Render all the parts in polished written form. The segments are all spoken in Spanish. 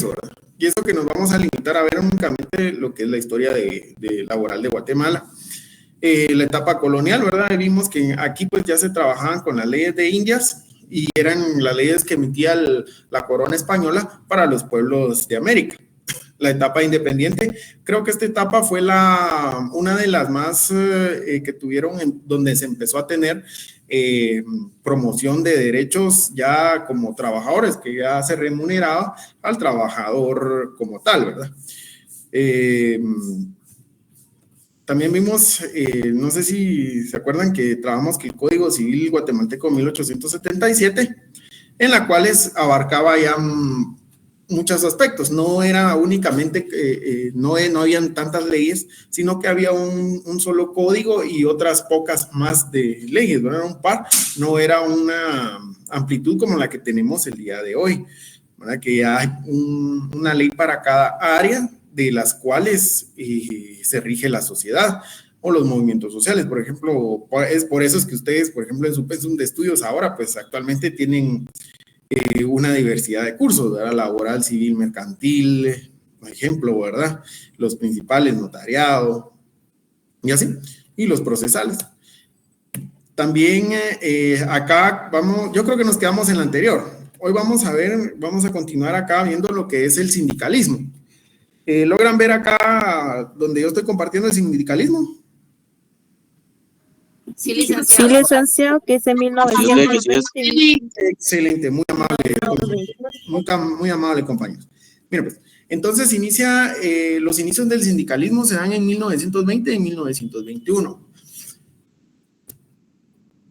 ¿verdad? Y eso que nos vamos a limitar a ver únicamente lo que es la historia de laboral de Guatemala. La etapa colonial, ¿verdad? Vimos que aquí pues ya se trabajaban con las leyes de Indias y eran las leyes que emitía la corona española para los pueblos de América. La etapa independiente, creo que esta etapa fue una de las más que tuvieron, donde se empezó a tener promoción de derechos ya como trabajadores, que ya se remuneraba al trabajador como tal, ¿verdad? También vimos, no sé si se acuerdan que trabajamos que el Código Civil Guatemalteco 1877, en la cual abarcaba ya muchos aspectos, no era únicamente, no habían tantas leyes, sino que había un solo código y otras pocas más de leyes, ¿verdad? Un par, no era una amplitud como la que tenemos el día de hoy, ¿verdad? Que hay una ley para cada área de las cuales se rige la sociedad o los movimientos sociales. Por ejemplo, es por eso es que ustedes, por ejemplo, en su pensum de estudios ahora, pues actualmente tienen una diversidad de cursos, ¿verdad? Laboral, civil, mercantil, por ejemplo, ¿verdad? Los principales, notariado, y así, y los procesales. También acá vamos, yo creo que nos quedamos en la anterior. Hoy vamos a continuar acá viendo lo que es el sindicalismo. ¿Logran ver acá donde yo estoy compartiendo el sindicalismo? Sí, licenciado. Sí, licenciado, que es en 1920. Excelente, muy amable, compañeros. Mira, pues, entonces los inicios del sindicalismo se dan en 1920 y 1921.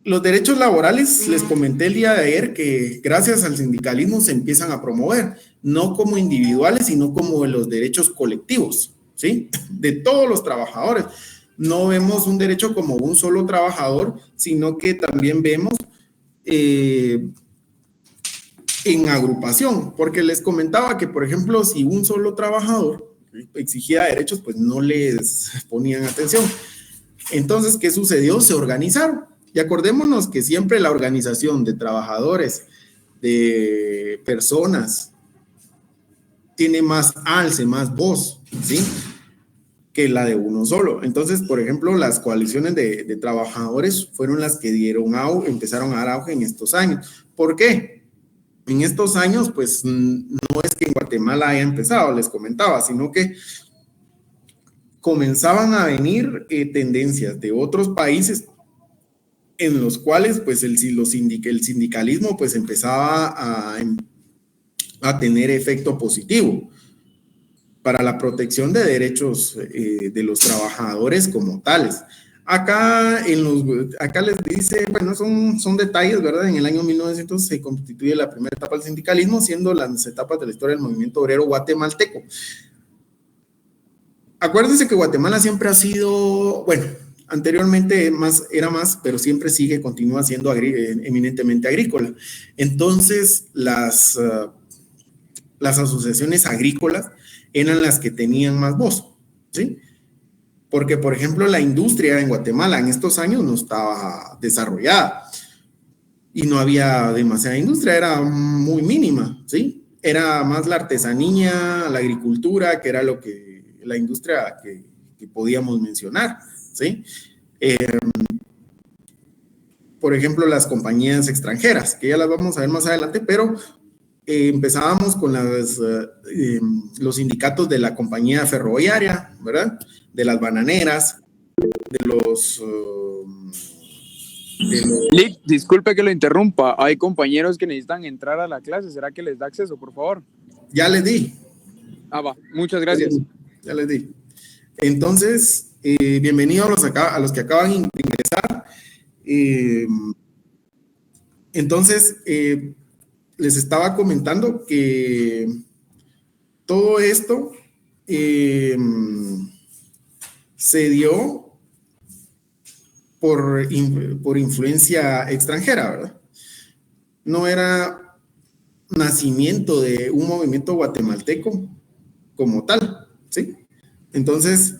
Los derechos laborales, les comenté el día de ayer que gracias al sindicalismo se empiezan a promover, no como individuales, sino como los derechos colectivos, ¿sí? De todos los trabajadores. No vemos un derecho como un solo trabajador, sino que también vemos en agrupación, porque les comentaba que, por ejemplo, si un solo trabajador exigía derechos, pues no les ponían atención. Entonces, ¿qué sucedió? Se organizaron. Y acordémonos que siempre la organización de trabajadores, de personas, tiene más alce, más voz, ¿sí? Que la de uno solo. Entonces, por ejemplo, las coaliciones de trabajadores fueron las que empezaron a dar auge en estos años. ¿Por qué? En estos años, pues, no es que en Guatemala haya empezado, les comentaba, sino que comenzaban a venir tendencias de otros países en los cuales, pues, el sindicalismo, pues, empezaba a tener efecto positivo para la protección de derechos de los trabajadores como tales. Acá les dice, bueno, son detalles, ¿verdad? En el año 1900 se constituye la primera etapa del sindicalismo, siendo las etapas de la historia del movimiento obrero guatemalteco. Acuérdense que Guatemala siempre ha sido, bueno, anteriormente era más, pero siempre continúa siendo eminentemente agrícola. Entonces, las asociaciones agrícolas eran las que tenían más voz, ¿sí? Porque, por ejemplo, la industria en Guatemala en estos años no estaba desarrollada y no había demasiada industria, era muy mínima, ¿sí? Era más la artesanía, la agricultura, que era la industria que podíamos mencionar, ¿sí? Por ejemplo, las compañías extranjeras, que ya las vamos a ver más adelante, pero empezábamos con los sindicatos de la compañía ferroviaria, ¿verdad? De las bananeras, Lick, disculpe que lo interrumpa, hay compañeros que necesitan entrar a la clase, ¿será que les da acceso, por favor? Ya les di. Ah, va, muchas gracias. Ya les di. Entonces, bienvenidos a los que acaban de ingresar. Entonces, les estaba comentando que todo esto se dio por influencia extranjera, ¿verdad? No era nacimiento de un movimiento guatemalteco como tal, ¿sí? Entonces,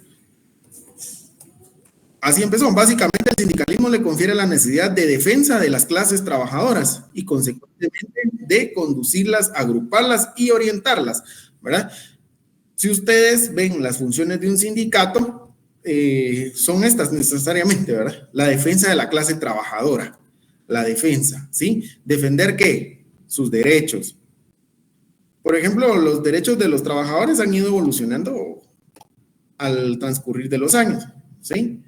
así empezó. Básicamente, el sindicalismo le confiere la necesidad de defensa de las clases trabajadoras y, consecuentemente, de conducirlas, agruparlas y orientarlas ¿verdad? Si ustedes ven las funciones de un sindicato, son estas necesariamente, ¿verdad? La defensa de la clase trabajadora, la defensa, ¿sí? ¿Defender qué? Sus derechos. Por ejemplo, los derechos de los trabajadores han ido evolucionando al transcurrir de los años, ¿sí?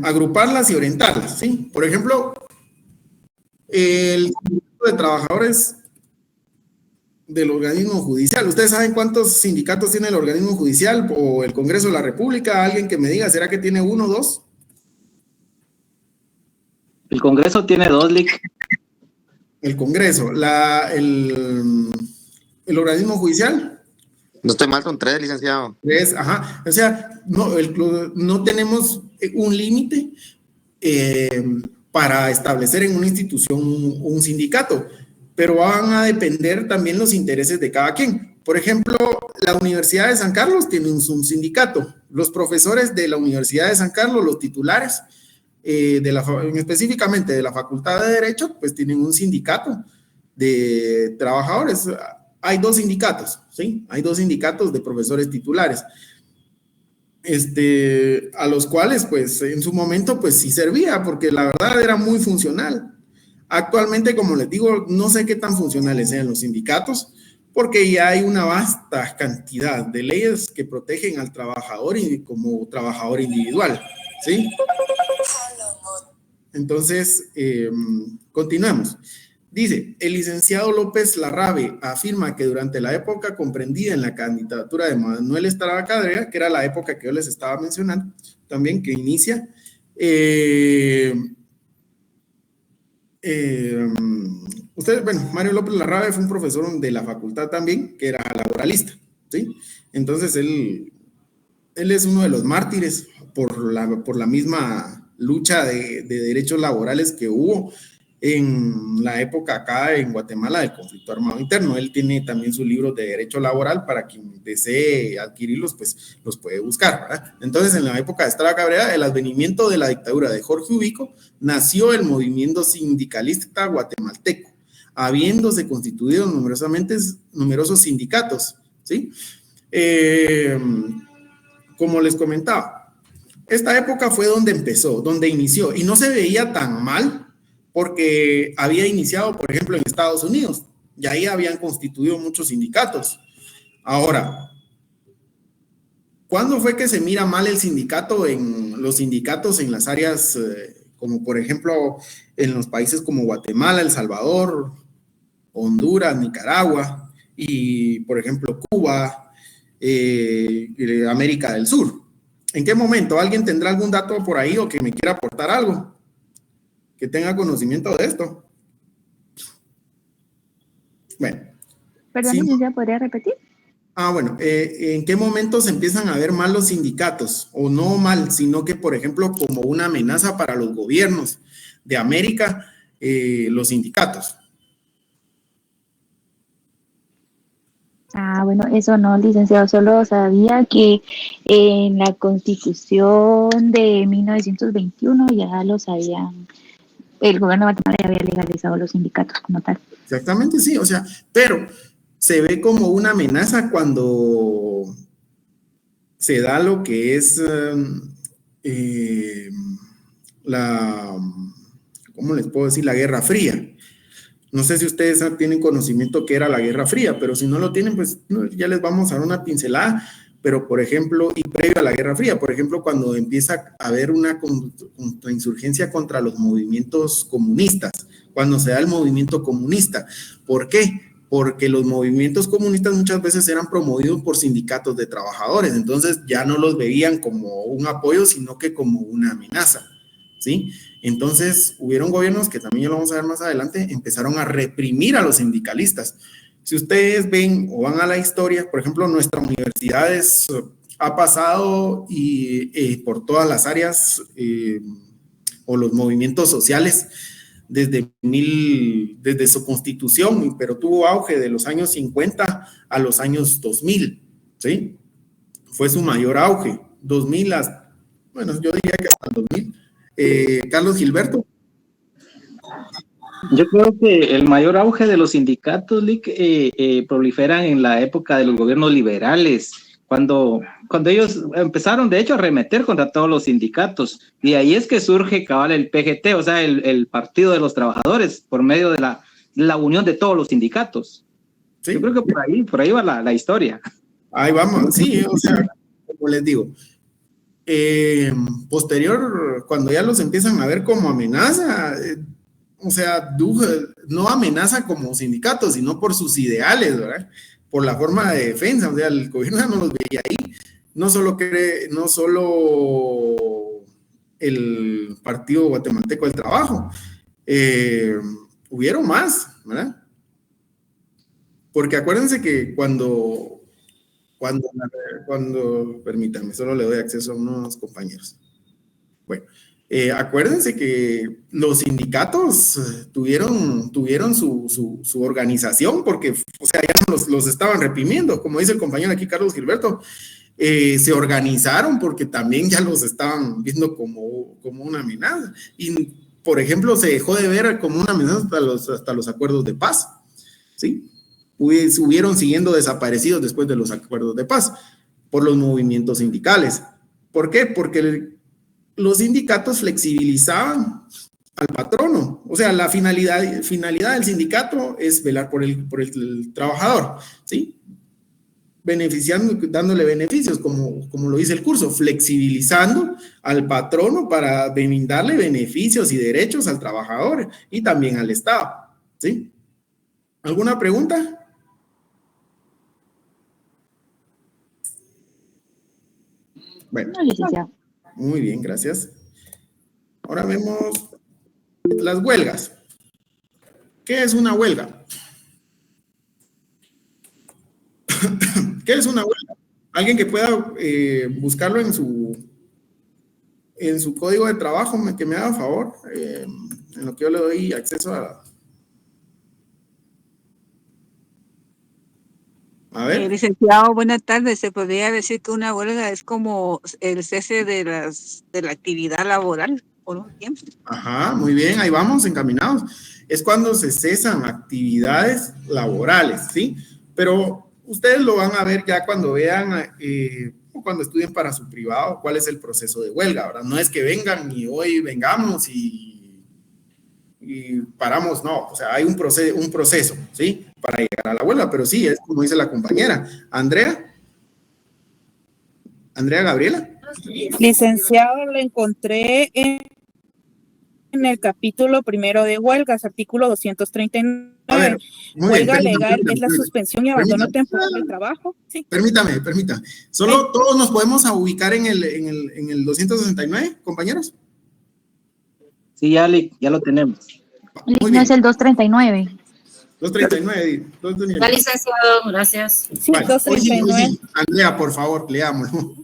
Agruparlas y orientarlas, ¿sí? Por ejemplo, el sindicato de trabajadores del organismo judicial. ¿Ustedes saben cuántos sindicatos tiene el organismo judicial o el Congreso de la República? Alguien que me diga, ¿será que tiene uno o dos? El Congreso tiene 2, Lick. El Congreso, el organismo judicial. No estoy mal, son 3, licenciado. 3, ajá. O sea, no tenemos un límite para establecer en una institución un sindicato, pero van a depender también los intereses de cada quien. Por ejemplo, la Universidad de San Carlos tiene un sindicato. Los profesores de la Universidad de San Carlos, los titulares, específicamente de la Facultad de Derecho, pues tienen un sindicato de trabajadores. Hay 2 sindicatos, ¿sí? Hay 2 sindicatos de profesores titulares, a los cuales, pues, en su momento, pues, sí servía, porque la verdad era muy funcional. Actualmente, como les digo, no sé qué tan funcionales sean los sindicatos, porque ya hay una vasta cantidad de leyes que protegen al trabajador y como trabajador individual, ¿sí? Entonces, continuemos. Dice, el licenciado López Larrabe afirma que durante la época comprendida en la candidatura de Manuel Estrada Cabrera, que era la época que yo les estaba mencionando, también que inicia, Mario López Larrabe fue un profesor de la facultad también, que era laboralista, ¿sí? Entonces, él es uno de los mártires por la misma lucha de derechos laborales que hubo en la época acá en Guatemala del conflicto armado interno. Él tiene también su libro de derecho laboral, para quien desee adquirirlos, pues los puede buscar, ¿verdad? Entonces, en la época de Estrada Cabrera, el advenimiento de la dictadura de Jorge Ubico, nació el movimiento sindicalista guatemalteco, habiéndose constituido numerosos sindicatos, ¿sí? Como les comentaba, esta época fue donde empezó, donde inició, y no se veía tan mal, porque había iniciado, por ejemplo, en Estados Unidos, y ahí habían constituido muchos sindicatos. Ahora, ¿cuándo fue que se mira mal los sindicatos en las áreas, como por ejemplo, en los países como Guatemala, El Salvador, Honduras, Nicaragua, y por ejemplo, Cuba, América del Sur? ¿En qué momento? ¿Alguien tendrá algún dato por ahí o que me quiera aportar algo que tenga conocimiento de esto? Bueno. Perdón, sí. ¿ya podría repetir? Bueno, ¿en qué momento se empiezan a ver mal los sindicatos? O no mal, sino que, por ejemplo, como una amenaza para los gobiernos de América, los sindicatos. Bueno, eso no, licenciado, solo sabía que en la Constitución de 1921 ya los habían, el gobierno de Guatemala ya había legalizado los sindicatos como tal. Exactamente, sí, o sea, pero se ve como una amenaza cuando se da lo que es ¿cómo les puedo decir? La Guerra Fría. No sé si ustedes tienen conocimiento que era la Guerra Fría, pero si no lo tienen, pues ya les vamos a dar una pincelada. Pero, por ejemplo, y previo a la Guerra Fría, por ejemplo, cuando empieza a haber una contrainsurgencia contra los movimientos comunistas, cuando se da el movimiento comunista. ¿Por qué? Porque los movimientos comunistas muchas veces eran promovidos por sindicatos de trabajadores, entonces ya no los veían como un apoyo, sino que como una amenaza, ¿sí? Entonces, hubieron gobiernos que también ya lo vamos a ver más adelante, empezaron a reprimir a los sindicalistas. Si ustedes ven o van a la historia, por ejemplo, nuestra universidad ha pasado por todas las áreas o los movimientos sociales desde su constitución, pero tuvo auge de los años 50 a los años 2000, ¿sí? Fue su mayor auge, 2000 bueno, yo diría que hasta el 2000. Carlos Gilberto. Yo creo que el mayor auge de los sindicatos, Lick, proliferan en la época de los gobiernos liberales, cuando ellos empezaron, de hecho, a arremeter contra todos los sindicatos. Y ahí es que surge cabal el PGT, o sea, el Partido de los Trabajadores, por medio de la unión de todos los sindicatos. ¿Sí? Yo creo que por ahí va la historia. Ahí vamos, sí, o sea, como les digo, posterior, cuando ya los empiezan a ver como amenaza, o sea, no amenaza como sindicato, sino por sus ideales, ¿verdad? Por la forma de defensa, o sea, el gobierno ya no los veía ahí. No solo el Partido Guatemalteco del Trabajo, hubieron más, ¿verdad? Porque acuérdense que cuando, permítanme, solo le doy acceso a unos compañeros. Bueno, acuérdense que los sindicatos tuvieron su organización porque, o sea, ya los estaban reprimiendo, como dice el compañero aquí, Carlos Gilberto, se organizaron porque también ya los estaban viendo como una amenaza. Y, por ejemplo, se dejó de ver como una amenaza hasta los acuerdos de paz, ¿sí? Hubieron siguiendo desaparecidos después de los acuerdos de paz por los movimientos sindicales. ¿Por qué? Porque los sindicatos flexibilizaban al patrono. O sea, la finalidad del sindicato es velar por el trabajador, ¿sí? Dándole beneficios, como lo dice el curso, flexibilizando al patrono para brindarle beneficios y derechos al trabajador y también al Estado, ¿sí? ¿Alguna pregunta? Bueno, No, licenciado. muy bien, gracias. Ahora vemos las huelgas. ¿Qué es una huelga? ¿Qué es una huelga? Alguien que pueda buscarlo en su código de trabajo, que me haga favor, en lo que yo le doy acceso a ver. Licenciado, buenas tardes. Se podría decir que una huelga es como el cese de la actividad laboral por un tiempo. Ajá, muy bien, ahí vamos, encaminados. Es cuando se cesan actividades laborales, ¿sí? Pero ustedes lo van a ver ya cuando vean o cuando estudien para su privado cuál es el proceso de huelga, ¿verdad? No es que vengan y hoy vengamos y paramos, no, o sea, hay un proceso, ¿sí? Para llegar a la huelga, pero sí, es como dice la compañera. Andrea Gabriela. Licenciado, lo encontré en el capítulo primero de huelgas, artículo 239. A ver, muy huelga bien, legal es la suspensión y abandono temporal del trabajo. Sí. Permítame. Solo todos nos podemos ubicar en el 269, compañeros. Sí, ya lo tenemos. Muy No bien. es el 239. 239. Va, licenciado, gracias. Sí, Vale. 239. Hoy sí. Andrea, por favor, leámoslo.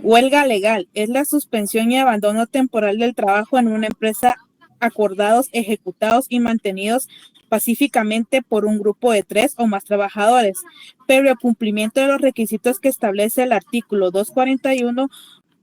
Huelga legal es la suspensión y abandono temporal del trabajo en una empresa acordados, ejecutados y mantenidos pacíficamente por un grupo de 3 o más trabajadores, previo cumplimiento de los requisitos que establece el artículo 241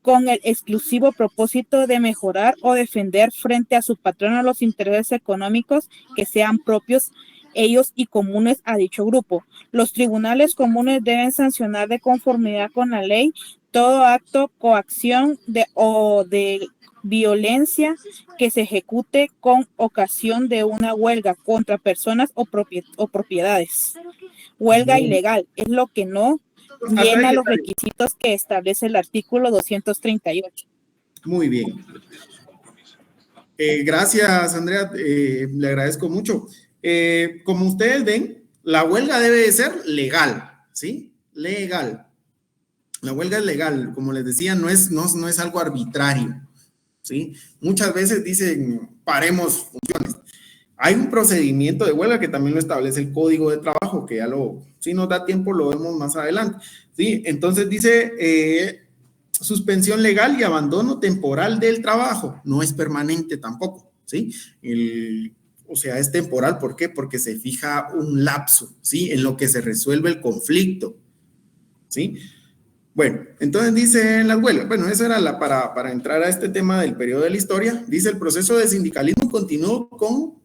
con el exclusivo propósito de mejorar o defender frente a su patrono los intereses económicos que sean propios ellos y comunes a dicho grupo. Los tribunales comunes deben sancionar de conformidad con la ley todo acto, coacción o de violencia que se ejecute con ocasión de una huelga contra personas o propiedades. Huelga ilegal es lo que no llena los requisitos que establece el artículo 238. Muy bien. Gracias, Andrea. Le agradezco mucho. Como ustedes ven, la huelga debe de ser legal, ¿sí? Legal. La huelga es legal, como les decía, no es algo arbitrario, ¿sí? Muchas veces dicen, paremos funciones. Hay un procedimiento de huelga que también lo establece el Código de Trabajo, que si nos da tiempo, lo vemos más adelante, ¿sí? Entonces dice, suspensión legal y abandono temporal del trabajo, no es permanente tampoco, ¿sí? O sea, es temporal, ¿por qué? Porque se fija un lapso, ¿sí? En lo que se resuelve el conflicto, ¿sí? Bueno, entonces dice en las huelgas, bueno, eso era para entrar a este tema del periodo de la historia, dice el proceso de sindicalismo continuó con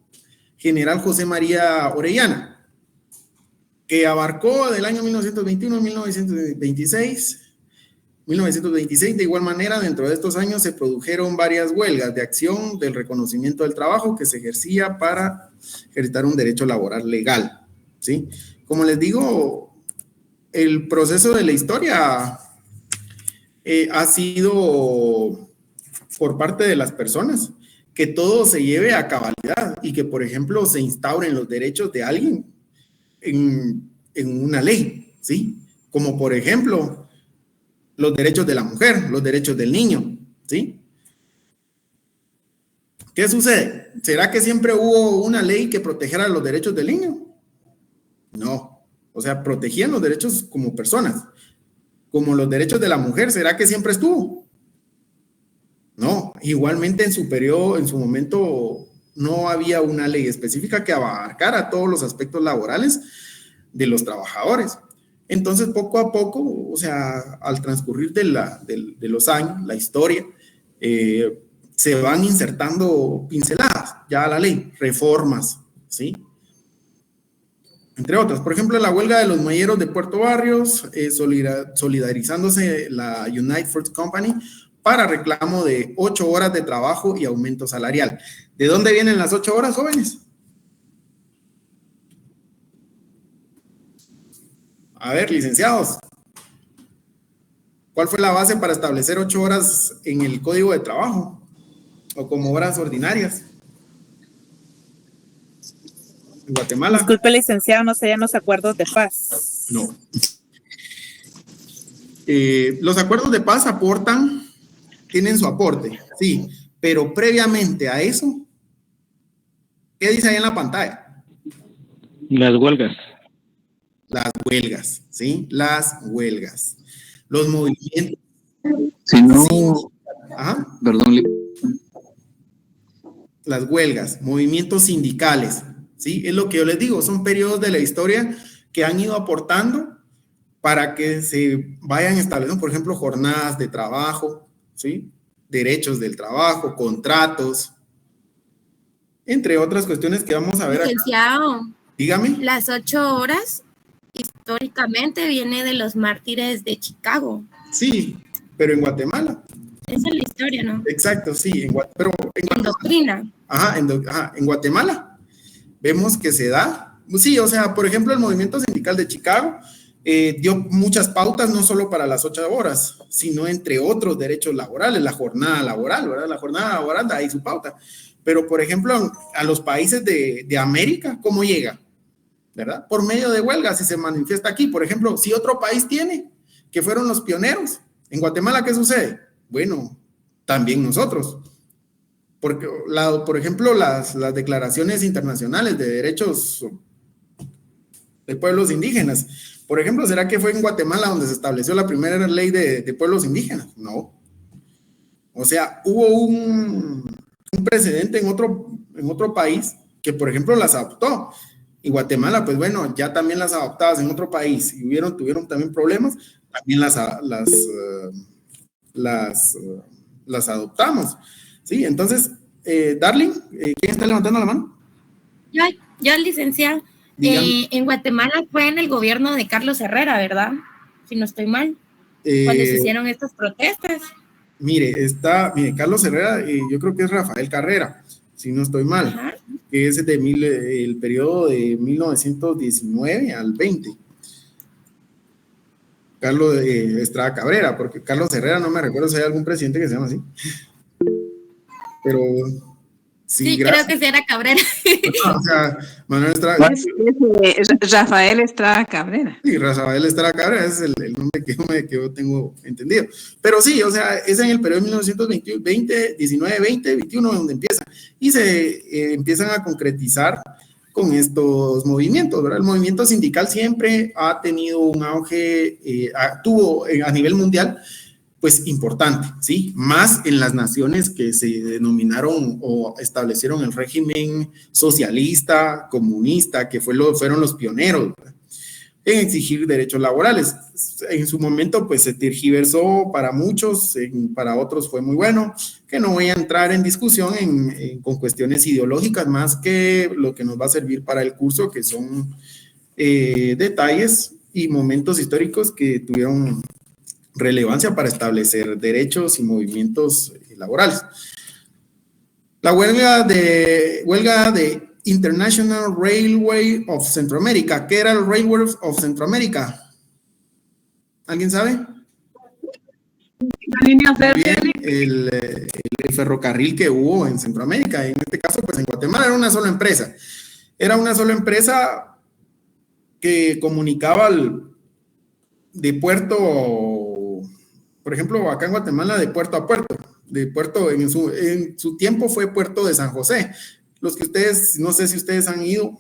General José María Orellana, que abarcó del año 1921 a 1926. De igual manera, dentro de estos años se produjeron varias huelgas de acción del reconocimiento del trabajo que se ejercía para ejercitar un derecho laboral legal, ¿sí? Como les digo, el proceso de la historia ha sido por parte de las personas que todo se lleve a cabalidad y que, por ejemplo, se instauren los derechos de alguien en una ley, ¿sí? Como, por ejemplo, los derechos de la mujer, los derechos del niño, ¿sí? ¿Qué sucede? ¿Será que siempre hubo una ley que protegiera los derechos del niño? No. O sea, protegían los derechos como personas. Como los derechos de la mujer, ¿será que siempre estuvo? No. Igualmente en su periodo, en su momento, no había una ley específica que abarcara todos los aspectos laborales de los trabajadores. Entonces, poco a poco, o sea, al transcurrir de los años, la historia, se van insertando pinceladas ya a la ley, reformas, ¿sí? Entre otras, por ejemplo, la huelga de los muelleros de Puerto Barrios, solidarizándose la United Fruit Company para reclamo de 8 horas de trabajo y aumento salarial. ¿De dónde vienen las 8 horas, jóvenes? A ver, licenciados, ¿cuál fue la base para establecer 8 horas en el Código de Trabajo o como horas ordinarias? En Guatemala. Disculpe, licenciado, no serían los acuerdos de paz. No. Los acuerdos de paz tienen su aporte, sí, pero previamente a eso, ¿qué dice ahí en la pantalla? Las huelgas. Las huelgas, ¿sí? Las huelgas. Los movimientos. Si no, sí. Ajá. perdón. Las huelgas, movimientos sindicales, ¿sí? Es lo que yo les digo, son periodos de la historia que han ido aportando para que se vayan estableciendo, por ejemplo, jornadas de trabajo, ¿sí? Derechos del trabajo, contratos, entre otras cuestiones que vamos a ver acá. Licenciado, Dígame. las 8 horas históricamente viene de los mártires de Chicago. Sí, pero en Guatemala. Esa es la historia, ¿no? Exacto, sí, pero en doctrina. Ajá, en Guatemala vemos que se da, sí, o sea, por ejemplo, el movimiento sindical de Chicago dio muchas pautas, no solo para las 8 horas, sino entre otros derechos laborales, la jornada laboral, ¿verdad? La jornada laboral da ahí su pauta. Pero, por ejemplo, a los países de América, ¿cómo llega? ¿Verdad? Por medio de huelgas, si se manifiesta aquí. Por ejemplo, si otro país tiene, que fueron los pioneros, en Guatemala, ¿qué sucede? Bueno, también nosotros. Porque, por ejemplo, las declaraciones internacionales de derechos de pueblos indígenas. Por ejemplo, ¿será que fue en Guatemala donde se estableció la primera ley de pueblos indígenas? No. O sea, hubo un precedente en otro país que, por ejemplo, las adoptó. Y Guatemala, pues bueno, ya también las adoptadas en otro país y tuvieron también problemas, también las adoptamos. Sí, entonces, Darling, ¿quién está levantando la mano? Yo licenciado. En Guatemala fue en el gobierno de Carlos Herrera, ¿verdad? Si no estoy mal. Cuando se hicieron estas protestas. Mire, Carlos Herrera, yo creo que es Rafael Carrera, si no estoy mal. Ajá. Que es el periodo de 1919 al 20. Carlos Estrada Cabrera, porque Carlos Herrera no me recuerdo si hay algún presidente que se llama así. Pero sí, creo que sí era Cabrera. No, o sea, Manuel Estrada. Rafael Estrada Cabrera. Sí, Rafael Estrada Cabrera es el nombre que yo tengo entendido. Pero sí, o sea, es en el periodo de 1920, 19, 20, 21 donde empieza. Y se empiezan a concretizar con estos movimientos, ¿verdad? El movimiento sindical siempre ha tenido un auge, tuvo a nivel mundial, pues importante, ¿sí? Más en las naciones que se denominaron o establecieron el régimen socialista, comunista, que fueron los pioneros, ¿verdad? en exigir derechos laborales. En su momento, pues se tergiversó para muchos, para otros fue muy bueno, que no voy a entrar en discusión con cuestiones ideológicas más que lo que nos va a servir para el curso, que son detalles y momentos históricos que tuvieron relevancia para establecer derechos y movimientos laborales. La huelga de International Railway of Centroamérica. ¿Qué era el Railway of Centroamérica? ¿Alguien sabe? Bien, el ferrocarril que hubo en Centroamérica, en este caso, pues en Guatemala era una sola empresa. Era una sola empresa que comunicaba de puerto, por ejemplo, acá en Guatemala, de puerto a puerto. De puerto, en su tiempo fue Puerto de San José. Los que ustedes, no sé si ustedes han ido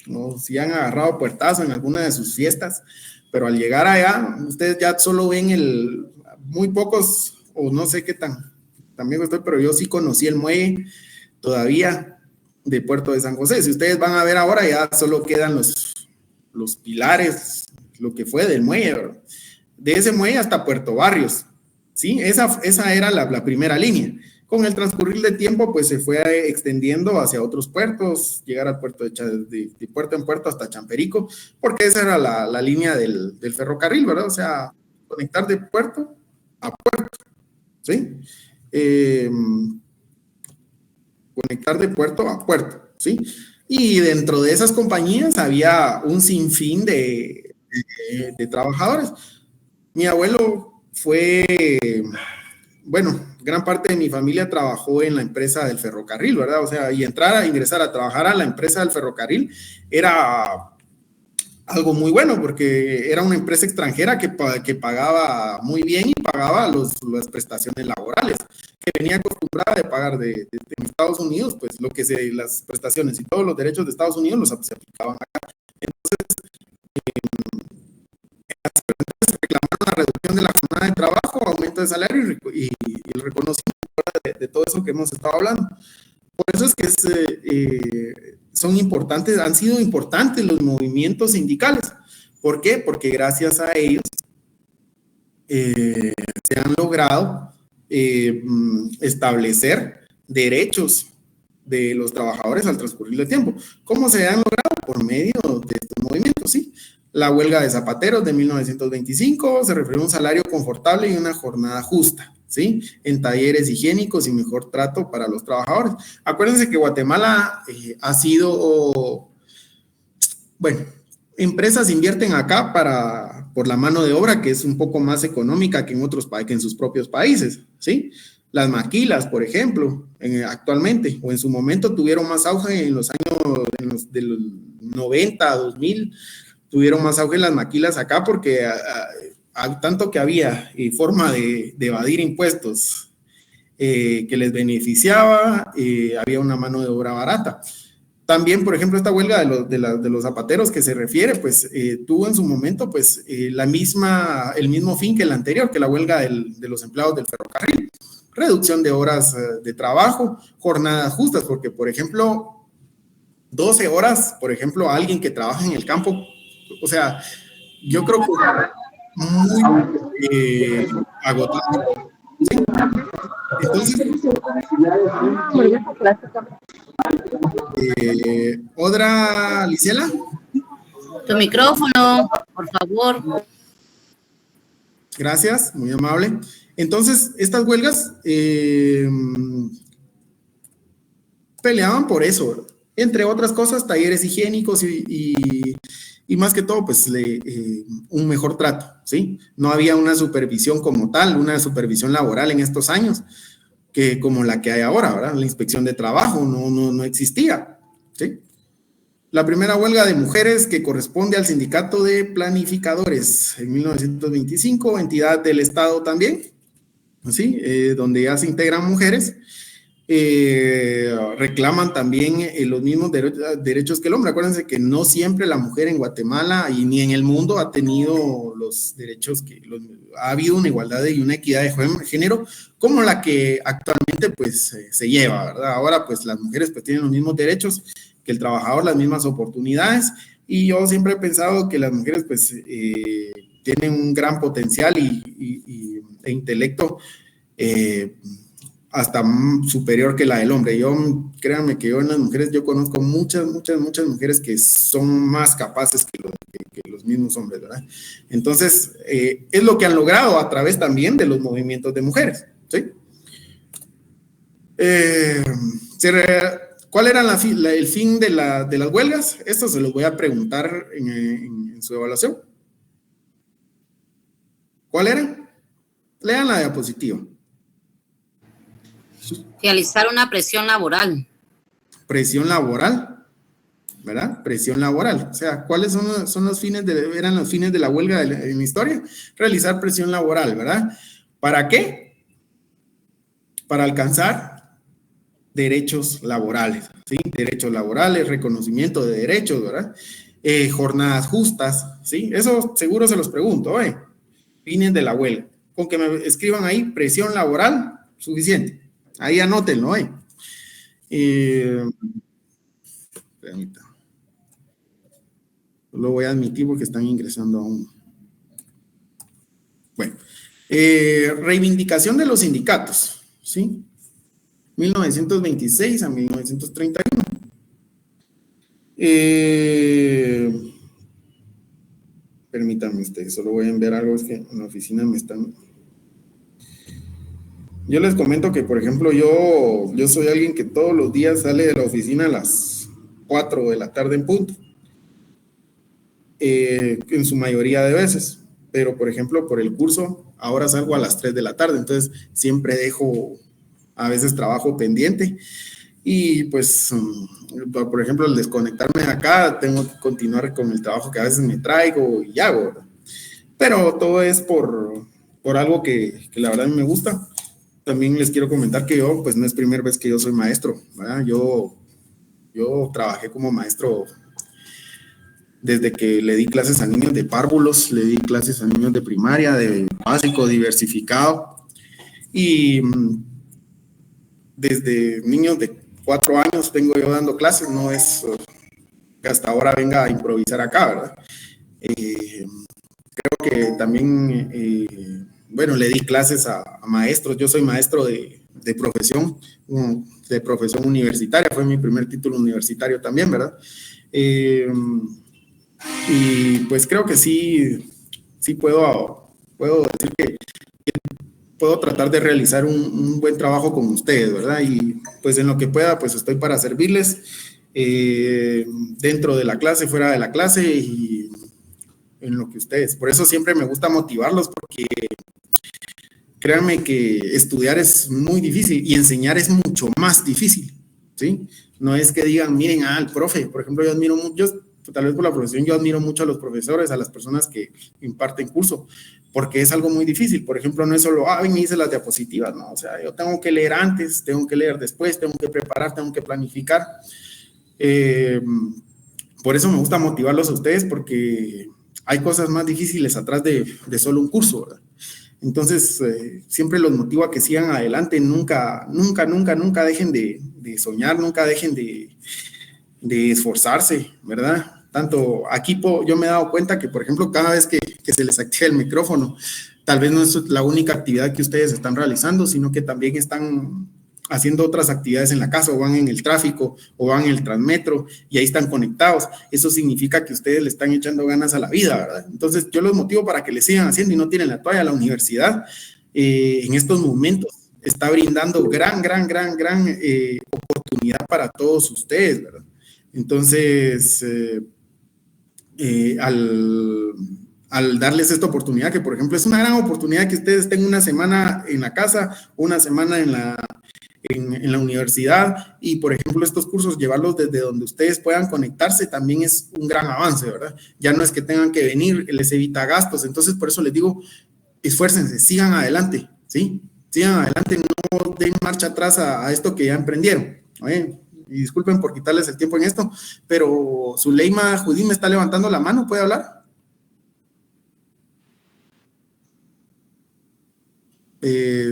o si han agarrado puertazo en alguna de sus fiestas, pero al llegar allá, ustedes ya solo ven muy pocos, o no sé qué tan viejo estoy, pero yo sí conocí el muelle todavía de Puerto de San José. Si ustedes van a ver ahora, ya solo quedan los pilares, lo que fue del muelle, ¿verdad? De ese muelle hasta Puerto Barrios, ¿sí? Esa era la primera línea. Con el transcurrir del tiempo, pues se fue extendiendo hacia otros puertos, llegar al puerto de puerto en puerto hasta Champerico, porque esa era la línea del ferrocarril, ¿verdad? O sea, conectar de puerto a puerto, ¿sí? Conectar de puerto a puerto, ¿sí? Y dentro de esas compañías había un sinfín de trabajadores. Mi abuelo fue, bueno, gran parte de mi familia trabajó en la empresa del ferrocarril, ¿verdad? O sea, y ingresar a trabajar a la empresa del ferrocarril era algo muy bueno, porque era una empresa extranjera que pagaba muy bien y pagaba las prestaciones laborales, que venía acostumbrada de pagar en Estados Unidos, pues las prestaciones y todos los derechos de Estados Unidos se aplicaban acá. Entonces, las reclamaron la reducción de la jornada de trabajo, aumento de salario y el reconocimiento de todo eso que hemos estado hablando. Por eso es que son importantes, han sido importantes los movimientos sindicales. ¿Por qué? Porque gracias a ellos se han logrado establecer derechos de los trabajadores al transcurrir del tiempo. ¿Cómo se han logrado? Por medio de estos movimientos, ¿sí? La huelga de zapateros de 1925 se refirió a un salario confortable y una jornada justa, ¿sí? En talleres higiénicos y mejor trato para los trabajadores. Acuérdense que Guatemala ha sido, bueno, empresas invierten acá por la mano de obra, que es un poco más económica que en sus propios países, ¿sí? Las maquilas, por ejemplo, actualmente o en su momento tuvieron más auge en los años de los 90, 2000, tuvieron más auge las maquilas acá porque tanto que había forma de evadir impuestos que les beneficiaba, había una mano de obra barata. También, por ejemplo, esta huelga de los zapateros que se refiere, pues tuvo en su momento pues el mismo fin que la anterior, que la huelga de los empleados del ferrocarril. Reducción de horas de trabajo, jornadas justas, porque, por ejemplo, 12 horas, por ejemplo, a alguien que trabaja en el campo, o sea, yo creo que muy agotado. ¿Sí? Entonces, ¿otra, Liciela? Tu micrófono, por favor. Gracias, muy amable. Entonces, estas huelgas peleaban por eso, entre otras cosas, talleres higiénicos y más que todo, pues, un mejor trato, ¿sí? No había una supervisión como tal, una supervisión laboral en estos años, como la que hay ahora, ¿verdad? La inspección de trabajo no existía, ¿sí? La primera huelga de mujeres que corresponde al Sindicato de Planificadores en 1925, entidad del Estado también, ¿sí? Donde ya se integran mujeres, reclaman también los mismos derechos que el hombre. Acuérdense que no siempre la mujer en Guatemala y ni en el mundo ha tenido los derechos ha habido una igualdad y una equidad de género como la que actualmente pues se lleva, ¿verdad? Ahora pues las mujeres pues tienen los mismos derechos que el trabajador las mismas oportunidades, y yo siempre he pensado que las mujeres pues tienen un gran potencial e intelecto hasta superior que la del hombre. Créanme que yo en las mujeres, yo conozco muchas mujeres que son más capaces que los mismos hombres, ¿verdad? Entonces, es lo que han logrado a través también de los movimientos de mujeres, ¿sí? ¿Cuál era el fin de las huelgas? Esto se los voy a preguntar en su evaluación. ¿Cuál era? Lean la diapositiva. Realizar una presión laboral. Presión laboral, ¿verdad? Presión laboral. O sea, ¿cuáles eran los fines de la huelga en la historia? Realizar presión laboral, ¿verdad? ¿Para qué? Para alcanzar derechos laborales, ¿sí? Derechos laborales, reconocimiento de derechos, ¿verdad? Jornadas justas, ¿sí? Eso seguro se los pregunto, ¿eh? Fines de la huelga. Con que me escriban ahí presión laboral, suficiente. Ahí anótenlo, ¿eh? Permítame. Lo voy a admitir porque están ingresando aún. Bueno, reivindicación de los sindicatos, ¿sí? 1926 a 1931. Permítanme ustedes, solo voy a enviar algo, es que en la oficina me están... Yo les comento que, por ejemplo, yo soy alguien que todos los días sale de la oficina a las 4 de la tarde en punto, en su mayoría de veces, pero, por ejemplo, por el curso, ahora salgo a las 3 de la tarde, entonces siempre dejo a veces trabajo pendiente, y pues, por ejemplo, al desconectarme de acá, tengo que continuar con el trabajo que a veces me traigo y hago, ¿verdad? Pero todo es por algo que la verdad a mí me gusta. También les quiero comentar que yo, pues no es primera vez que yo soy maestro, ¿verdad? Yo trabajé como maestro desde que le di clases a niños de párvulos, le di clases a niños de primaria, de básico, diversificado, y desde niños de 4 años vengo yo dando clases, no es que hasta ahora venga a improvisar acá, ¿verdad? Creo que también, bueno, le di clases a maestros, yo soy maestro de profesión universitaria, fue mi primer título universitario también, ¿verdad? Y pues creo que sí puedo decir que puedo tratar de realizar un buen trabajo con ustedes, ¿verdad? Y pues en lo que pueda, pues estoy para servirles dentro de la clase, fuera de la clase y en lo que ustedes. Por eso siempre me gusta motivarlos, porque créanme que estudiar es muy difícil y enseñar es mucho más difícil, ¿sí? No es que digan, miren, el profe, por ejemplo, yo admiro mucho, tal vez por la profesión, yo admiro mucho a los profesores, a las personas que imparten curso, porque es algo muy difícil. Por ejemplo, no es solo, ven y hice las diapositivas, no, o sea, yo tengo que leer antes, tengo que leer después, tengo que preparar, tengo que planificar. Por eso me gusta motivarlos a ustedes, porque hay cosas más difíciles atrás de solo un curso, ¿verdad? Entonces, siempre los motivo a que sigan adelante, nunca dejen de soñar, nunca dejen de esforzarse, ¿verdad? Tanto aquí yo me he dado cuenta que, por ejemplo, cada vez que se les activa el micrófono, tal vez no es la única actividad que ustedes están realizando, sino que también están haciendo otras actividades en la casa, o van en el tráfico, o van en el Transmetro, y ahí están conectados. Eso significa que ustedes le están echando ganas a la vida, ¿verdad? Entonces, yo los motivo para que le sigan haciendo y no tiren la toalla. La universidad, en estos momentos, está brindando gran oportunidad para todos ustedes, ¿verdad? Entonces, al darles esta oportunidad, que por ejemplo es una gran oportunidad que ustedes estén una semana en la casa, una semana en la universidad, y por ejemplo estos cursos llevarlos desde donde ustedes puedan conectarse, también es un gran avance, ¿verdad? Ya no es que tengan que venir, les evita gastos. Entonces por eso les digo, esfuércense, sigan adelante, ¿sí? Sigan adelante, no den marcha atrás a esto que ya emprendieron, ¿eh? Y disculpen por quitarles el tiempo en esto, pero Zuleima Judí me está levantando la mano, ¿puede hablar?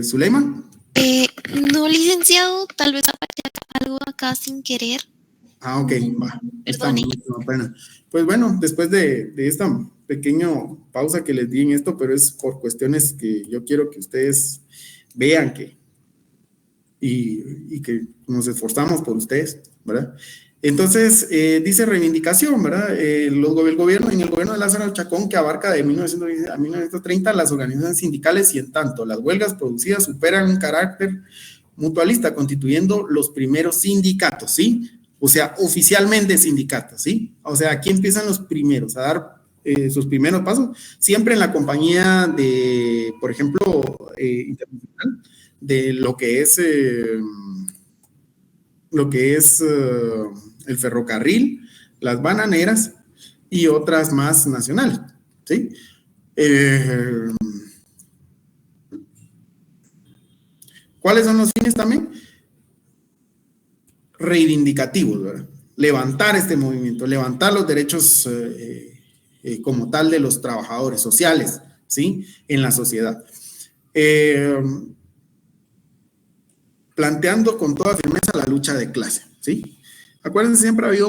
¿Zuleima? No, licenciado, tal vez haya algo acá sin querer. Ah, ok, va. Está muy buena. Pues bueno, después de esta pequeña pausa que les di en esto, pero es por cuestiones que yo quiero que ustedes vean y que nos esforzamos por ustedes, ¿verdad? Entonces, dice reivindicación, ¿verdad? En el gobierno de Lázaro Chacón, que abarca de 1920 a 1930, las organizaciones sindicales, y en tanto las huelgas producidas superan un carácter mutualista, constituyendo los primeros sindicatos, ¿sí? O sea, oficialmente sindicatos, ¿sí? O sea, aquí empiezan los primeros a dar sus primeros pasos, siempre en la compañía de, por ejemplo, internacional, de lo que es el ferrocarril, las bananeras y otras más nacionales, ¿sí? ¿Cuáles son los fines también? Reivindicativos, ¿verdad? Levantar este movimiento, levantar los derechos como tal de los trabajadores sociales, ¿sí? En la sociedad. Planteando con toda firmeza la lucha de clase, ¿sí? Acuérdense, siempre ha habido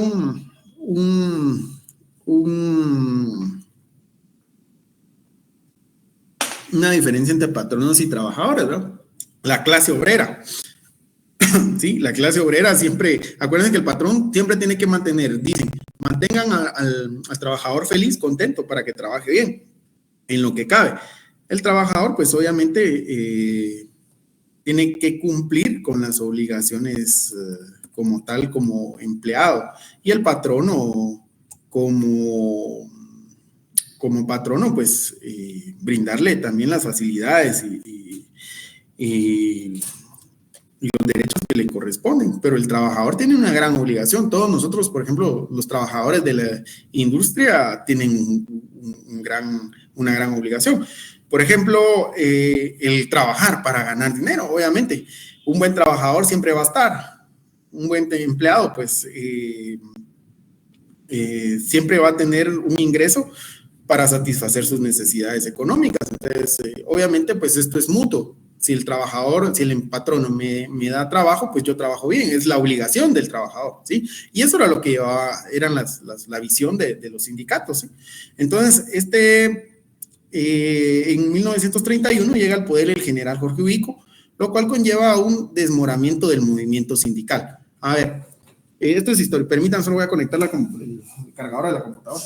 una diferencia entre patronos y trabajadores, ¿no? La clase obrera, ¿sí? La clase obrera siempre, acuérdense que el patrón siempre tiene que mantener, dicen, mantengan al trabajador feliz, contento, para que trabaje bien, en lo que cabe. El trabajador, pues obviamente, tiene que cumplir con las obligaciones como tal, como empleado, y el patrono como patrono, pues brindarle también las facilidades y los derechos que le corresponden, pero el trabajador tiene una gran obligación. Todos nosotros, por ejemplo, los trabajadores de la industria tienen una gran obligación. Por ejemplo, el trabajar para ganar dinero, obviamente. Un buen trabajador siempre va a estar. Un buen empleado, pues, siempre va a tener un ingreso para satisfacer sus necesidades económicas. Entonces, obviamente, pues esto es mutuo. Si el patrono me da trabajo, pues yo trabajo bien. Es la obligación del trabajador, ¿sí? Y eso era lo que eran la visión de los sindicatos, ¿sí? Entonces, en 1931 llega al poder el general Jorge Ubico, lo cual conlleva a un desmoronamiento del movimiento sindical. A ver, esto es historia. Permítanme, solo voy a conectar el cargador de la computadora.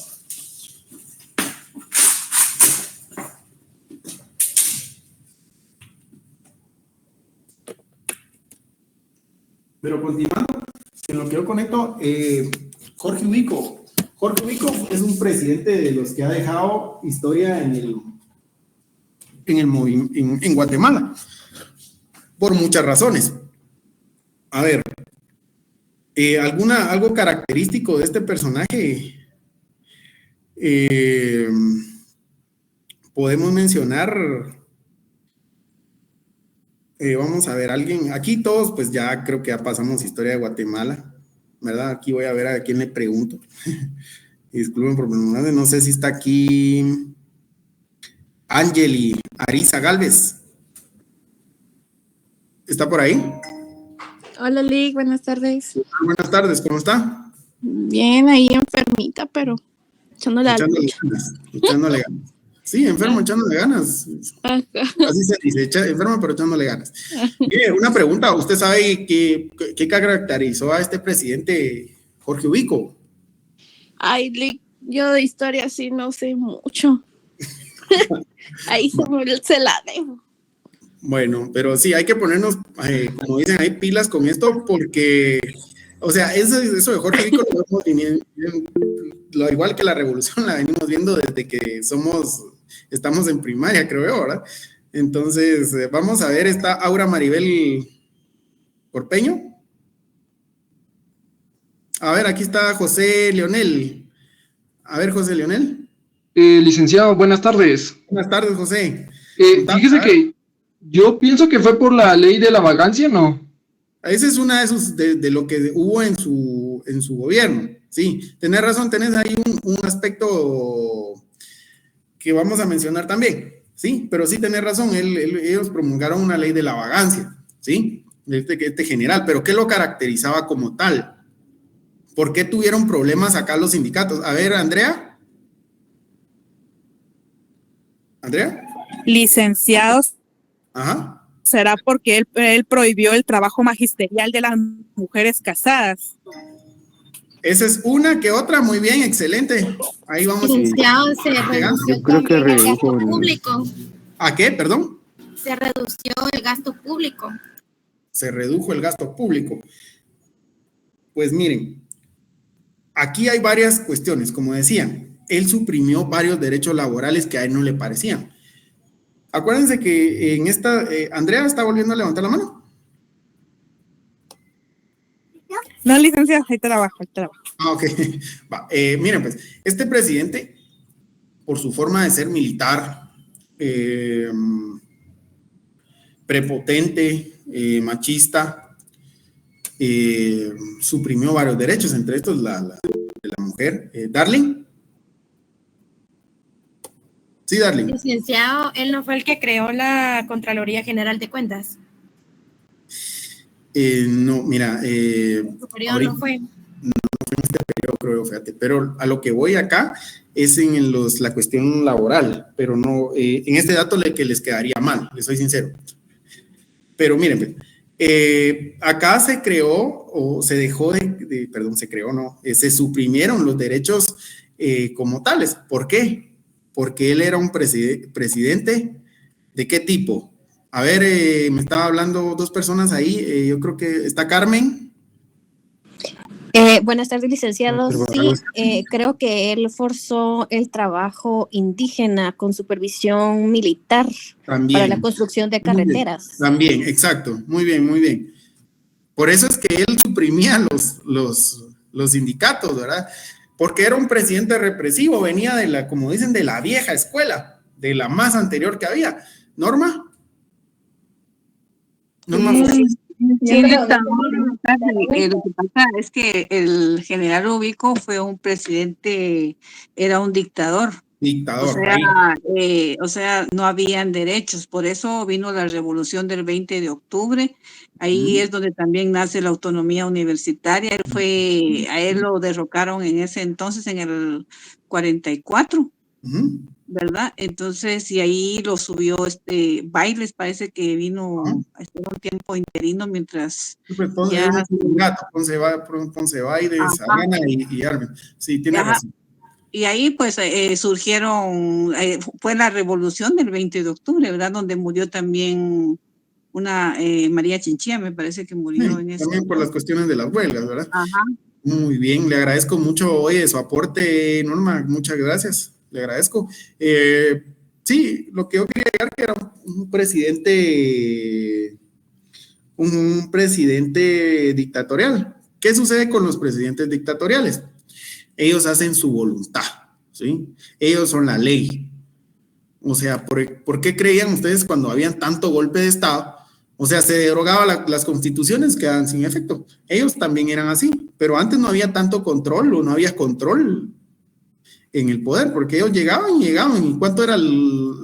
Pero continuando, en lo que yo conecto, Jorge Ubico es un presidente de los que ha dejado historia en Guatemala, por muchas razones. A ver, algo característico de este personaje, podemos mencionar, vamos a ver, aquí todos, pues ya creo que ya pasamos historia de Guatemala, ¿verdad? Aquí voy a ver a quién le pregunto. Disculpen por preguntarme, no sé si está aquí Angeli Ariza Galvez. ¿Está por ahí? Hola, Lick, buenas tardes. Buenas tardes, ¿cómo está? Bien, ahí enfermita, pero echándole ganas. Sí, enfermo, echándole ganas. Así se dice, enfermo, pero echándole ganas. Mire, una pregunta, ¿usted sabe qué caracterizó a este presidente Jorge Ubico? Ay, Lick, yo de historia sí no sé mucho. Ahí se la dejo. Bueno, pero sí, hay que ponernos, como dicen, hay pilas con esto, porque, o sea, eso de Jorge Ubico lo igual que la revolución la venimos viendo desde que estamos en primaria, creo yo, ¿verdad? Entonces, vamos a ver, está Aura Maribel Corpeño. A ver, aquí está José Leonel. A ver, José Leonel. Licenciado, buenas tardes. Buenas tardes, José. Fíjese que yo pienso que fue por la ley de la vagancia, ¿no? Esa es una de esos de lo que hubo en su gobierno. Sí, tenés razón, tenés ahí un aspecto que vamos a mencionar también, ¿sí? Pero sí tenés razón, ellos promulgaron una ley de la vagancia, ¿sí? Este general, pero ¿qué lo caracterizaba como tal? ¿Por qué tuvieron problemas acá los sindicatos? A ver, Andrea. ¿Andrea? Licenciados. Ajá. ¿Será porque él prohibió el trabajo magisterial de las mujeres casadas? Esa es una que otra, muy bien, excelente. Ahí vamos. Licenciado, se redució también el gasto público. ¿A qué? Perdón. Se redució el gasto público. Se redujo el gasto público. Pues miren, aquí hay varias cuestiones. Como decía, él suprimió varios derechos laborales que a él no le parecían. Acuérdense que en esta, Andrea está volviendo a levantar la mano. No, licenciado, ahí trabajo. Ah, ok. Va, miren, pues, este presidente, por su forma de ser militar, prepotente, machista, suprimió varios derechos, entre estos la de la mujer. Darling. Sí, Darling. Licenciado, él no fue el que creó la Contraloría General de Cuentas. No, mira. ¿En su periodo no fue? No fue en este periodo, creo, fíjate. Pero a lo que voy acá es en la cuestión laboral, pero no, en este dato que les quedaría mal, les soy sincero. Pero miren, acá se creó, o se dejó se suprimieron los derechos como tales. ¿Por qué? Porque él era un presidente ¿de qué tipo? A ver, me estaba hablando dos personas ahí, yo creo que está Carmen. Buenas tardes, licenciado. Sí, creo que él forzó el trabajo indígena con supervisión militar también, para la construcción de carreteras. También, exacto. Muy bien. Por eso es que él suprimía los sindicatos, ¿verdad? Porque era un presidente represivo, venía de la, como dicen, de la vieja escuela, de la más anterior que había. ¿Norma? Sí, lo que pasa es que el general Ubico fue un presidente, era un dictador. O sea, no habían derechos, por eso vino la revolución del 20 de octubre, ahí es donde también nace la autonomía universitaria, a él lo derrocaron en ese entonces, en el 44, ¿verdad? Entonces, y ahí lo subió Bailes, parece que vino a estar un tiempo interino mientras Ponce Bailes, Ana y Arben. Sí, tiene razón. Y ahí pues surgieron, fue la revolución del 20 de octubre, ¿verdad? Donde murió también una María Chinchilla, me parece que murió en ese. También por las cuestiones de las huelgas, ¿verdad? Ajá. Muy bien, le agradezco mucho, oye, su aporte, Norma, muchas gracias, le agradezco. Sí, lo que yo quería llegar que era un presidente dictatorial. ¿Qué sucede con los presidentes dictatoriales? Ellos hacen su voluntad, ¿sí? Ellos son la ley. O sea, ¿por qué creían ustedes cuando habían tanto golpe de Estado? O sea, se derogaban las constituciones, quedaban sin efecto. Ellos también eran así, pero antes no había tanto control, o no había control en el poder, porque ellos llegaban. ¿Y cuánto era?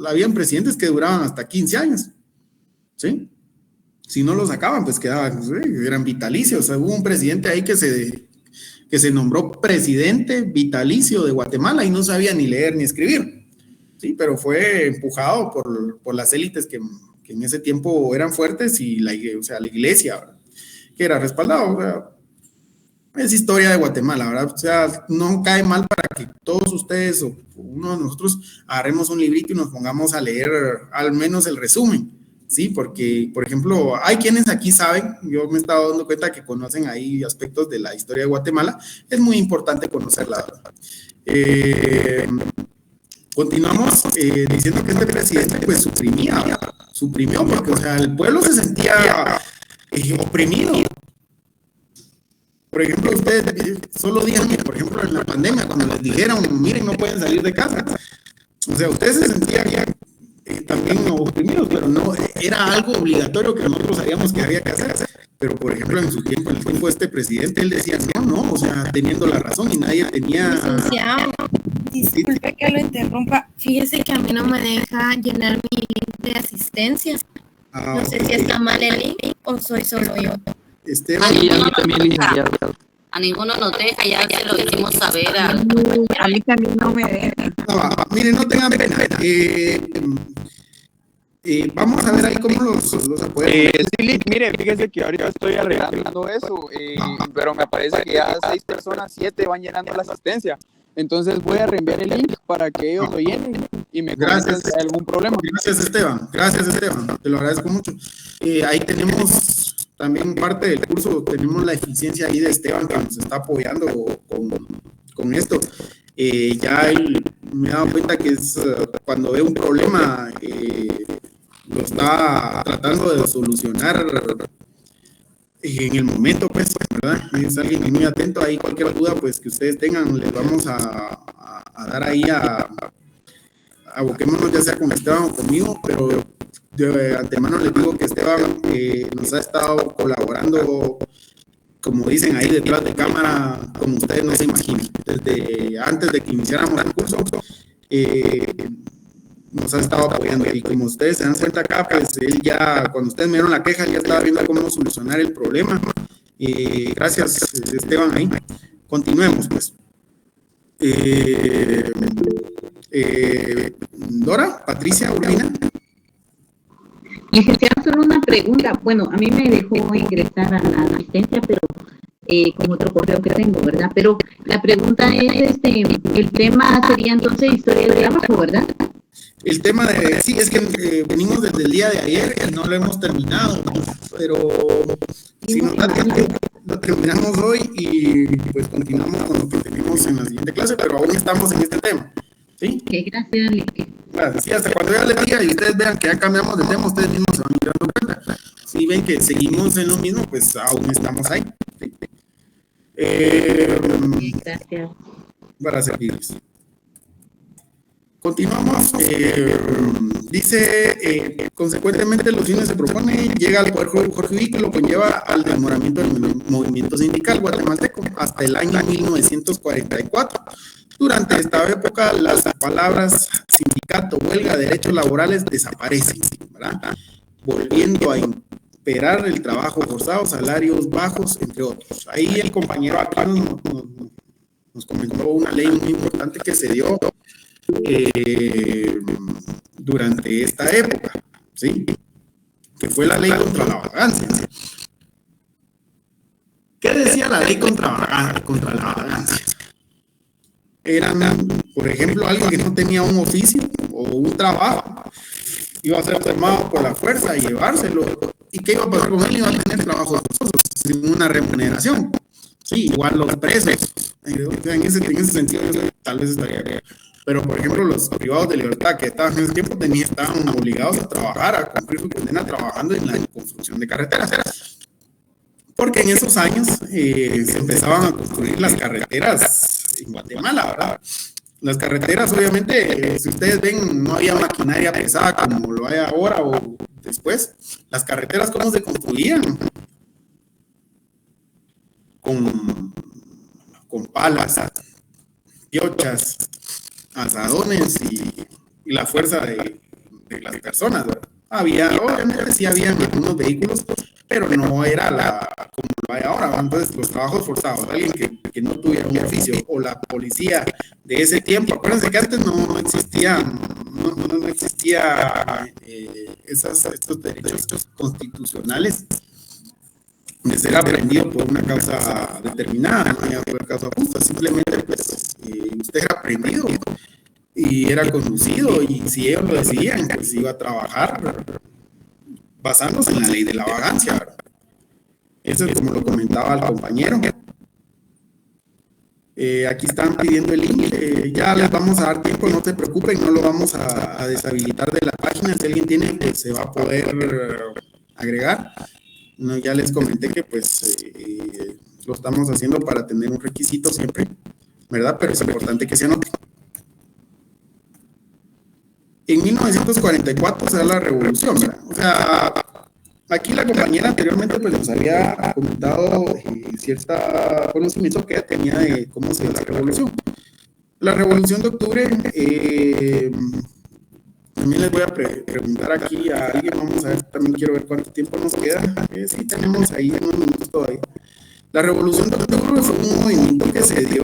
Habían presidentes que duraban hasta 15 años, ¿sí? Si no lo sacaban, pues quedaban, eran vitalicios. O sea, hubo un presidente ahí que se nombró presidente vitalicio de Guatemala y no sabía ni leer ni escribir, sí, pero fue empujado por las élites que en ese tiempo eran fuertes y la iglesia, ¿verdad? Que era respaldado, ¿verdad? Es historia de Guatemala, ¿verdad? O sea, no cae mal para que todos ustedes o uno de nosotros agarremos un librito y nos pongamos a leer al menos el resumen, sí, porque, por ejemplo, hay quienes aquí saben, yo me he estado dando cuenta que conocen ahí aspectos de la historia de Guatemala, es muy importante conocerla, ¿verdad? Continuamos diciendo que este presidente pues suprimió porque, o sea, el pueblo se sentía oprimido. Por ejemplo, ustedes solo díganme, por ejemplo, en la pandemia, cuando les dijeron, miren, no pueden salir de casa, o sea, ustedes se sentían también oprimidos, pero no, era algo obligatorio que nosotros sabíamos que había que hacer. Pero, por ejemplo, en su tiempo, en el tiempo de este presidente, él decía, no, o sea, teniendo la razón y nadie tenía... Licenciado, disculpe que lo interrumpa, fíjese que a mí no me deja llenar mi link de asistencia. No sé si está mal el link o soy solo yo. Sí, a mí también, licenciado. A ninguno nos deja, ya lo hicimos saber. A mí también no me deja. Miren, no tengan pena. Vamos a ver ahí cómo los apoyamos. Sí, mire, fíjese que ahorita estoy arreglando eso, pero me parece que ya 6 personas, 7 van llenando la asistencia. Entonces voy a reenviar el link para que ellos lo llenen y me comenten si hay algún problema. Gracias, Esteban. Te lo agradezco mucho. Ahí tenemos también parte del curso, tenemos la eficiencia ahí de Esteban que nos está apoyando con esto. Ya él me he dado cuenta que es cuando ve un problema, lo está tratando de solucionar en el momento, pues, ¿verdad? Es alguien muy atento. Ahí cualquier duda, pues, que ustedes tengan, les vamos a dar ahí aboquémonos ya sea con Esteban o conmigo, pero de antemano les digo que Esteban nos ha estado colaborando, como dicen ahí detrás de cámara, como ustedes no se imaginan. Desde antes de que iniciáramos el curso, nos ha estado apoyando. Y como ustedes se dan cuenta acá, pues él ya, cuando ustedes me dieron la queja, ya estaba viendo cómo solucionar el problema. Gracias, Esteban, ahí. Continuemos, pues. Dora, Patricia, Urbina. Licenciado, solo una pregunta. Bueno, a mí me dejó ingresar a la asistencia, pero con otro correo que tengo, ¿verdad? Pero la pregunta es, el tema sería entonces historia del trabajo, ¿verdad? El tema sí, es que venimos desde el día de ayer y no lo hemos terminado, pero si nos da tiempo, lo terminamos hoy y pues continuamos con lo que tenemos en la siguiente clase, pero aún estamos en este tema. ¿Sí? Okay, gracias, Lique. Sí, hasta cuando ya les diga y ustedes vean que ya cambiamos de tema, ustedes mismos se van a ir dando cuenta. Si ven que seguimos en lo mismo, pues aún estamos ahí. ¿Sí? Gracias. Para servirles. Continuamos. Dice, consecuentemente, los fines se propone, llega al Poder Jurídico y lo conlleva al demoramiento del movimiento sindical guatemalteco hasta el año 1944. Durante esta época, las palabras sindicato, huelga, derechos laborales desaparecen, ¿verdad? Volviendo a imperar el trabajo forzado, salarios bajos, entre otros. Ahí el compañero acá nos comentó una ley muy importante que se dio durante esta época, ¿sí? Que fue la ley contra la vagancia. ¿Qué decía la ley contra la vagancia? Eran, por ejemplo, alguien que no tenía un oficio o un trabajo, iba a ser tomado por la fuerza y llevárselo. ¿Y qué iba a pasar con él? Iba a tener trabajos forzosos sin una remuneración. Sí, igual los presos. En ese sentido, tal vez estaría bien. Pero, por ejemplo, los privados de libertad que estaban en ese tiempo estaban obligados a trabajar, a cumplir su condena trabajando en la construcción de carreteras. Porque en esos años se empezaban a construir las carreteras en Guatemala, ¿verdad? Las carreteras, obviamente, si ustedes ven, no había maquinaria pesada como lo hay ahora o después. Las carreteras, ¿cómo se construían? Con palas, piochas, asadones y la fuerza de las personas, ¿verdad? Obviamente sí había algunos vehículos, pero no era como lo hay ahora. Entonces, los trabajos forzados, alguien que no tuviera un oficio, o la policía de ese tiempo, acuérdense que antes no existían estos derechos constitucionales de ser aprendido por una causa determinada, no había por causa justa, simplemente pues usted era aprendido y era conducido, y si ellos lo decidían, pues iba a trabajar basándose en la ley de la vagancia, ¿verdad? Eso es como lo comentaba el compañero. Aquí están pidiendo el link, ya les vamos a dar tiempo, no se preocupen, no lo vamos a deshabilitar de la página. Si alguien tiene, pues se va a poder agregar. No, ya les comenté que pues lo estamos haciendo para tener un requisito siempre, ¿verdad? Pero es importante que se anote. En 1944 se da la revolución, ¿verdad? O sea, aquí la compañera anteriormente pues nos había comentado cierto conocimiento que ella tenía de cómo se dio la revolución. La revolución de octubre, también les voy a preguntar aquí a alguien, vamos a ver, también quiero ver cuánto tiempo nos queda. Sí, tenemos ahí unos minutos todavía. La Revolución de Octubre fue un movimiento que se dio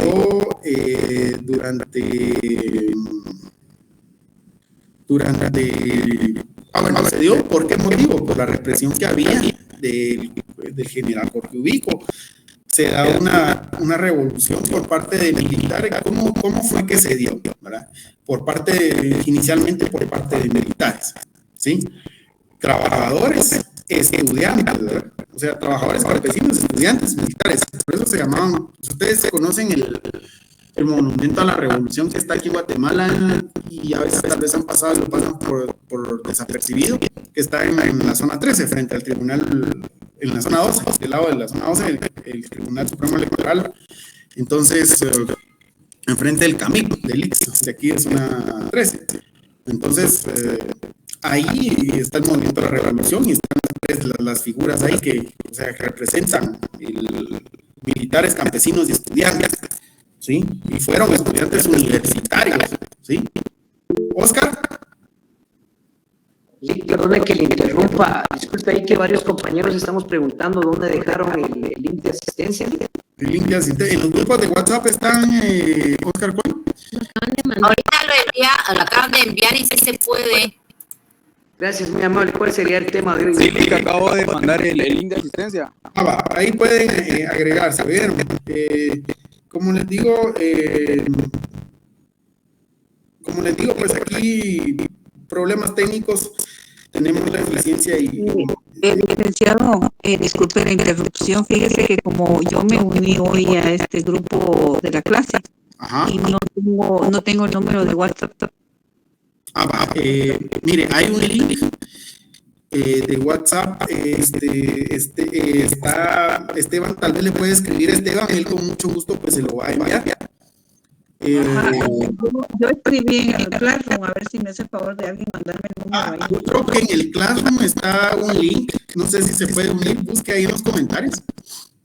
se dio, ¿por qué motivo? Por la represión que había del general Jorge Ubico. Se da una revolución por parte de militares. ¿Cómo fue que se dio? ¿Verdad? Inicialmente por parte de militares, ¿sí? Trabajadores, estudiantes, ¿verdad? O sea, trabajadores, campesinos, estudiantes, militares. Por eso se llamaban, ustedes conocen el monumento a la revolución que está aquí en Guatemala y a veces tal vez han pasado y lo pasan por desapercibido, que está en la zona 13, frente al tribunal, en la zona 12, del lado de la zona 12, el Tribunal Supremo Electoral. Entonces, enfrente del camino del IX, de aquí es zona 13. Entonces, ahí está el movimiento de la revolución y están las figuras ahí que representan militares, campesinos y estudiantes, ¿sí? Y fueron estudiantes universitarios, ¿sí? Oscar. Sí, perdone que le interrumpa. Disculpe ahí que varios compañeros estamos preguntando dónde dejaron el link de asistencia. El link de asistencia. En los grupos de WhatsApp están, Oscar, ¿cuál? Ahorita lo acaban de enviar y sí se puede. Gracias, muy amable. ¿Cuál sería el tema de hoy? Sí, que acabo de mandar el link de asistencia. Ahí pueden agregarse, ¿vieron? Como les digo, pues aquí problemas técnicos, tenemos la eficiencia y... Licenciado, disculpe la interrupción, fíjese que como yo me uní hoy a este grupo de la clase, ajá, y no tengo el número de WhatsApp. Mire, hay un link de WhatsApp, está Esteban, tal vez le puede escribir a Esteban, él con mucho gusto pues se lo va a enviar. Yo escribí en el Classroom, a ver si me hace favor de alguien mandarme el número ahí. Yo creo que en el Classroom está un link, no sé si se puede unir, busque ahí en los comentarios.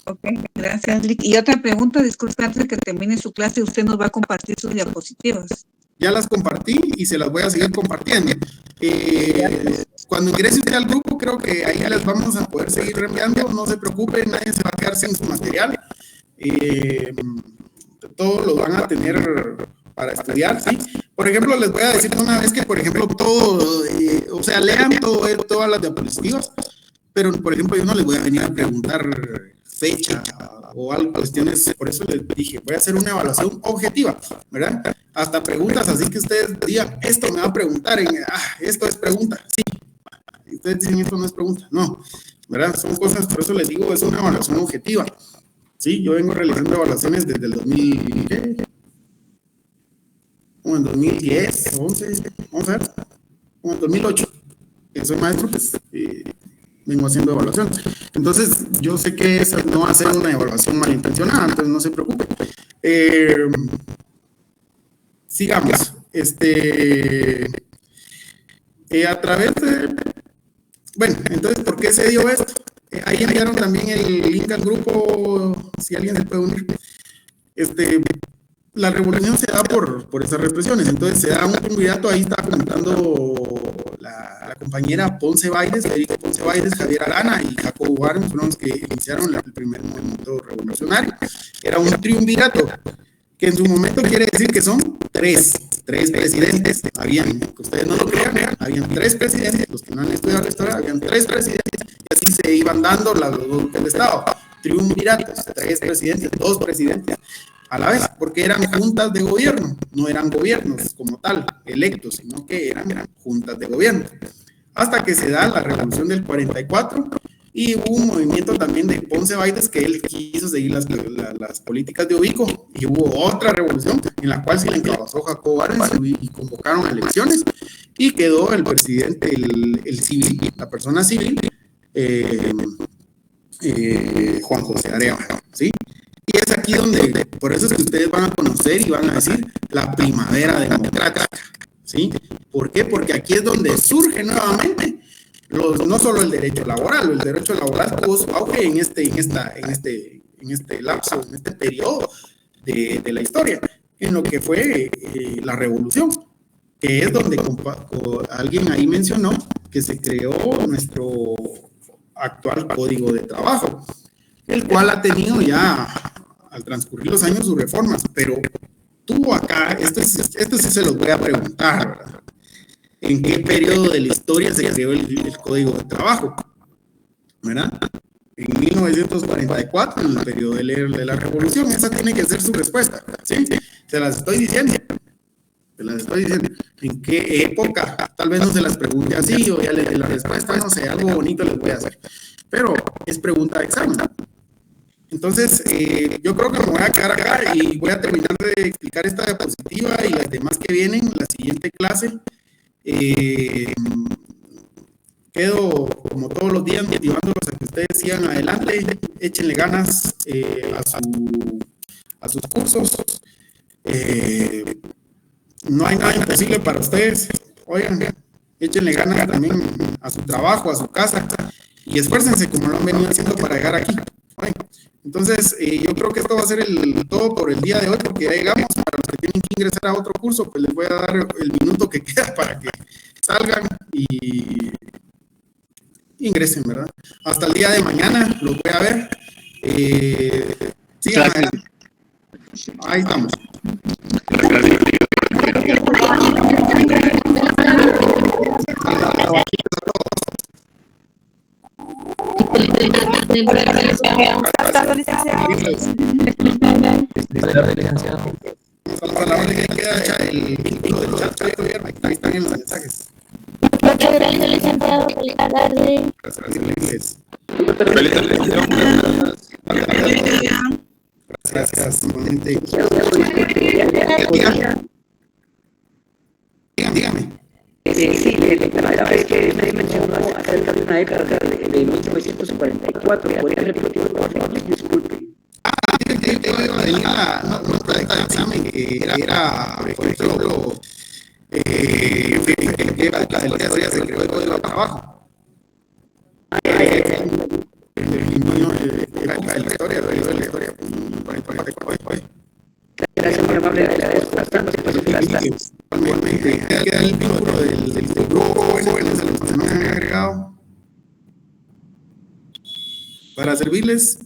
Ok, gracias, Lick. Y otra pregunta, disculpe, antes de que termine su clase, usted nos va a compartir sus diapositivas. Ya las compartí y se las voy a seguir compartiendo. Cuando ingrese usted al grupo, creo que ahí ya les vamos a poder seguir reenviando, no se preocupe, nadie se va a quedar sin su material. Todos lo van a tener para estudiar, ¿sí? Por ejemplo, les voy a decir una vez que, por ejemplo, lean todas las diapositivas, pero, por ejemplo, yo no les voy a venir a preguntar fecha o algo, cuestiones, por eso les dije, voy a hacer una evaluación objetiva, ¿verdad? Hasta preguntas, así que ustedes digan, esto me va a preguntar, esto es pregunta, sí. Y ustedes dicen, esto no es pregunta, no, ¿verdad? Son cosas, por eso les digo, es una evaluación objetiva. Sí, yo vengo realizando evaluaciones desde el 2010, 11, vamos a ver, como en 2008, que soy maestro, pues vengo haciendo evaluaciones. Entonces, yo sé que esa no va a ser una evaluación malintencionada, entonces no se preocupe. Sigamos. A través de... Bueno, entonces, ¿por qué se dio esto? Ahí enviaron también el link al grupo, si alguien se puede unir. La revolución se da por esas represiones, entonces se da un candidato, ahí está comentando la compañera Ponce Baides, Federico Ponce Baides, Javier Arana y Jacobo Warren, fueron los que iniciaron el primer movimiento revolucionario. Era un triunvirato, que en su momento quiere decir que son tres presidentes. Habían, que ustedes no lo crean, habían 3 presidentes, los que no han estudiado la historia, habían 3 presidentes, y así se iban dando los grupos del Estado. Triunviratos, 3 presidentes, 2 presidentes a la vez, porque eran juntas de gobierno, no eran gobiernos como tal, electos, sino que eran juntas de gobierno. Hasta que se da la revolución del 44, y hubo un movimiento también de Ponce Baides que él quiso seguir las políticas de Ubico, y hubo otra revolución en la cual se le encabezó Jacobo Warren y convocaron elecciones, y quedó el presidente, el civil, la persona civil, Juan José Arevalo, ¿sí? Y es aquí donde, por eso es que ustedes van a conocer y van a decir la primavera democrática, ¿sí? ¿Por qué? Porque aquí es donde surge nuevamente no solo el derecho laboral tuvo su auge en este lapso, en este periodo de la historia, en lo que fue la revolución, que es donde alguien ahí mencionó que se creó nuestro actual código de trabajo. el cual ha tenido ya, al transcurrir los años, sus reformas, pero tuvo acá, esto sí se los voy a preguntar, ¿verdad? ¿En qué periodo de la historia se creó el Código de Trabajo? ¿Verdad? En 1944, en el periodo de la Revolución. Esa tiene que ser su respuesta, ¿sí? Se las estoy diciendo. ¿En qué época? Tal vez no se las pregunte así, o ya le dé la respuesta, no sé, algo bonito les voy a hacer. Pero es pregunta de examen. Entonces, yo creo que me voy a quedar acá y voy a terminar de explicar esta diapositiva y las demás que vienen en la siguiente clase. Quedo, como todos los días, motivándolos a que ustedes sigan adelante, échenle ganas a sus cursos. No hay nada imposible para ustedes. Oigan, échenle ganas también a su trabajo, a su casa, y esfuércense como lo han venido haciendo para llegar aquí. Oigan. Entonces, yo creo que esto va a ser todo por el día de hoy, porque ya llegamos. Para los que tienen que ingresar a otro curso, pues les voy a dar el minuto que queda para que salgan y ingresen, ¿verdad? Hasta el día de mañana los voy a ver. Sigan adelante. Ahí estamos. A la hora que queda el vínculo del chat de gobierno, ahí están en los mensajes. Muchas gracias, licenciado. Feliz tarde. Gracias, nuevamente. Dígame. Sí, la primera vez que me mencionó acerca de una década de 1944, ¿podría repetir, por favor? Disculpe. Tenía nota de examen que era, por ejemplo, en qué época de la historia se creó el Código de Trabajo. Época de la historia, Gracias, muy amable. Igualmente, queda el vínculo del grupo jóvenes a los que se me han agregado. Para servirles.